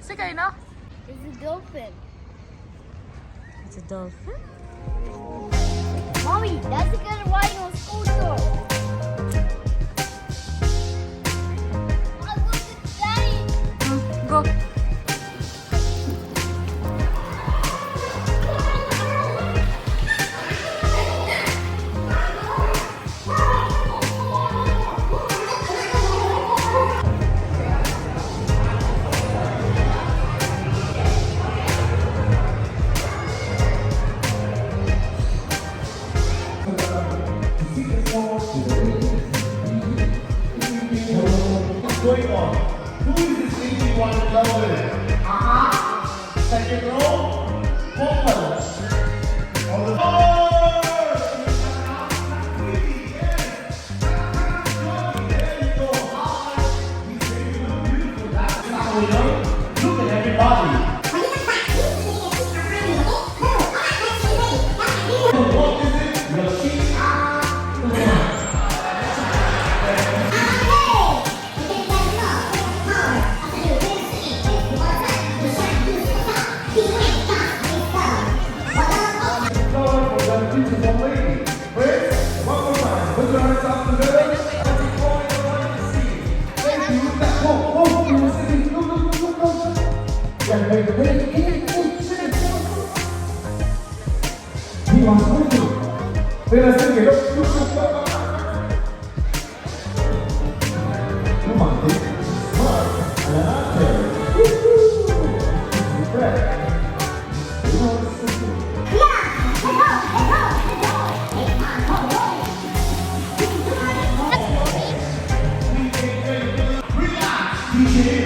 Sige, no? It's a dolphin. It's a dolphin? Mommy, that's a good ride on scooter. I want to say. Go. Going on. Who is this lady you want to love with? Second row. Forward. On the floor. There you go. He's saying you look beautiful. That's how we know. Look at everybody. What is it? Your cheek.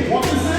What is it?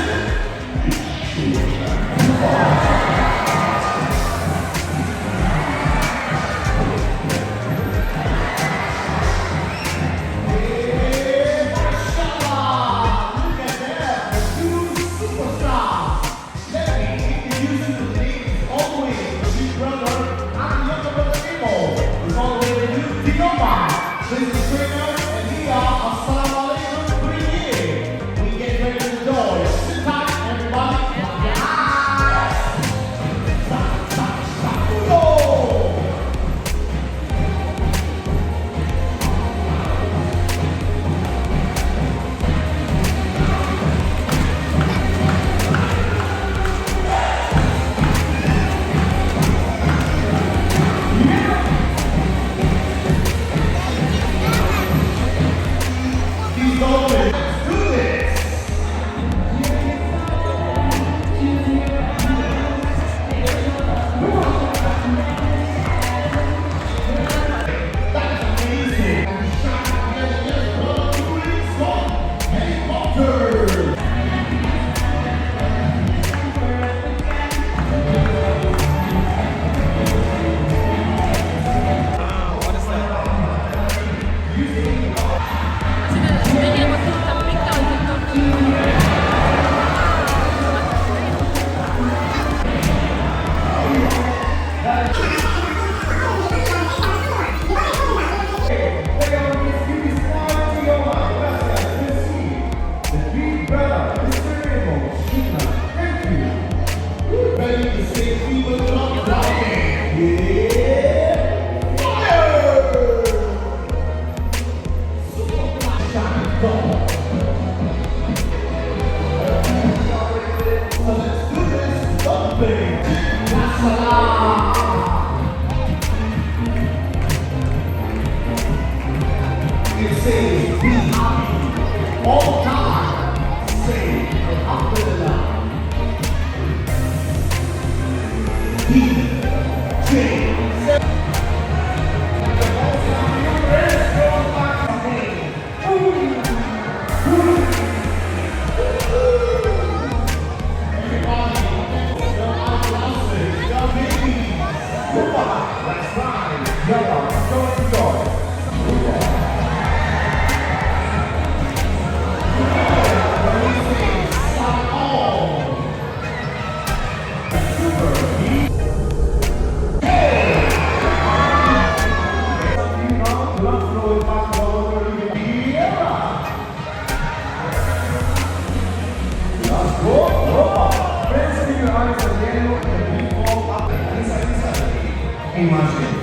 Imagine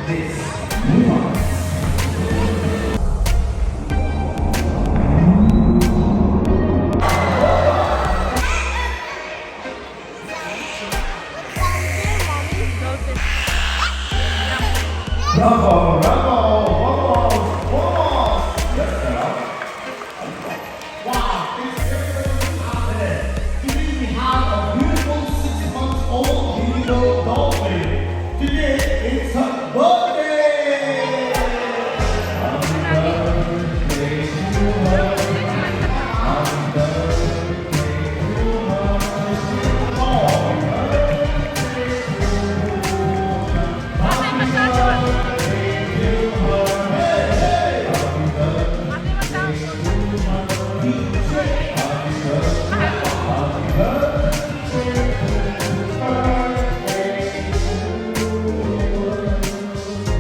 this. Move on. Bravo, bravo, vamos, vamos. Yes, girl. Wow, it's happening. Today we have a beautiful 6-month-old little dolphin. Today it's her birthday. Happy birthday to her. Happy birthday to her. Oh,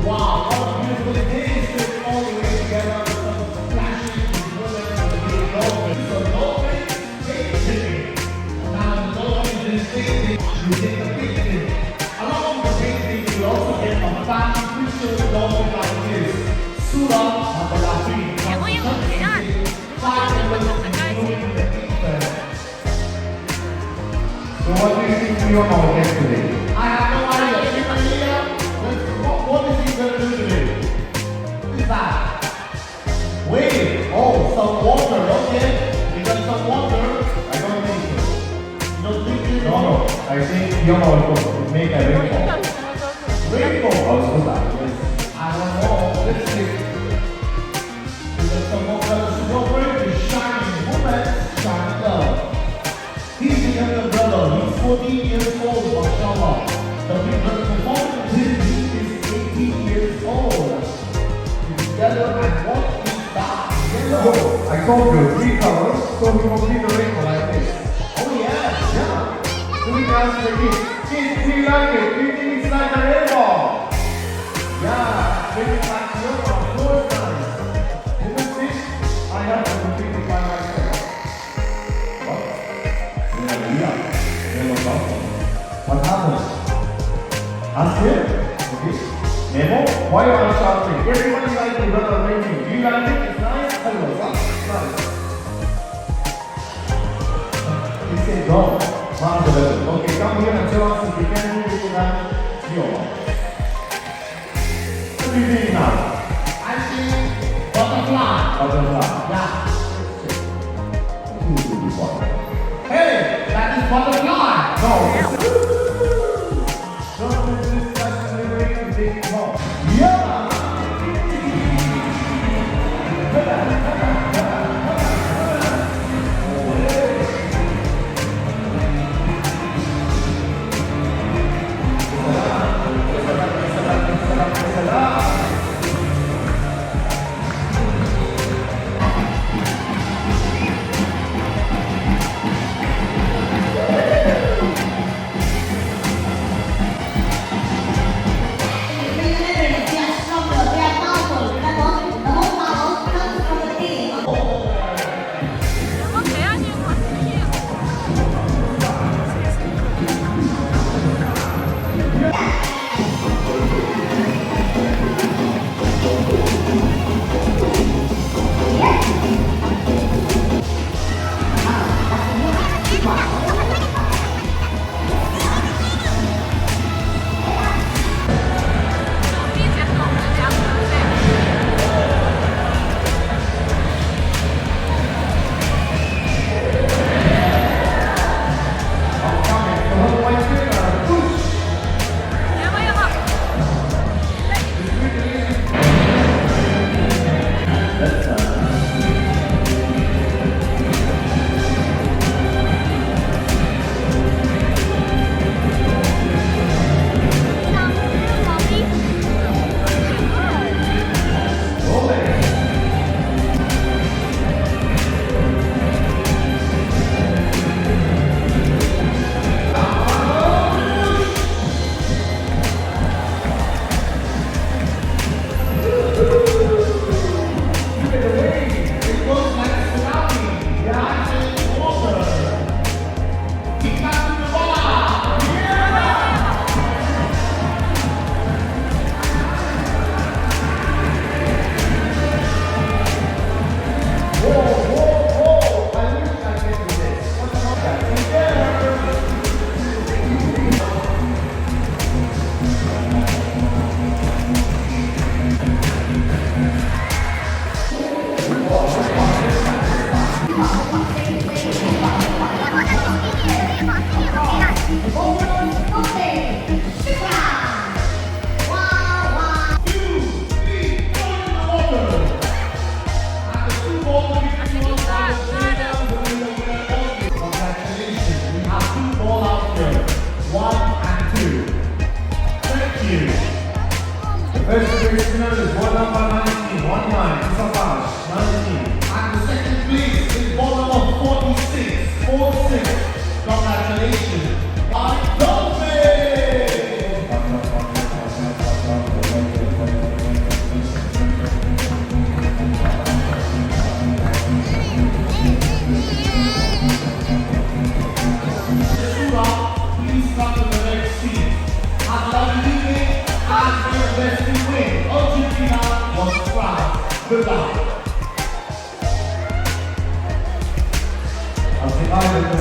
wow, what a beautiful day. It's all the way together with some flashing moments of the dolphin. So dolphin, take tipping. Now the dolphin is thinking, you get the picture. Along with the painting, you also get a family picture dolphin like this. Suit up on the latrine. So what do you think we are going to get today? I have no idea. What is he going to do today? What is that? Wait. Oh, some water. Okay. You got some water. I don't think so. You don't think you? No. I think Yomo will make a rainbow. Rainbow? Oh, so that. Yes. I don't know. Let's see. You got some more colors. Your brain is shining. Woman, shining love. He's the younger brother. He's 14 years old, mashallah. The big brother performance he is 18 years old. Together and what is that? Yellow. I told you, 3 colors, so we complete the rainbow like this. Oh yeah, yeah. So we ask the kids, we like it, we think it's like a rainbow. Yeah, think it's like a rainbow, so nice. You can see, I have to complete it by myself. What happened? Ask him. Okay. Nemo, why are you shouting? Everybody likes to run a rating. Do you like it? It's nice. Hello, nice. He said no. Marvelous. Okay, come here and tell us if you can do it now. What do you think now? I see butterfly. Butterfly. Yeah. Hey, that is butterfly. No. Don't do this like a big hole. Yeah.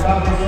number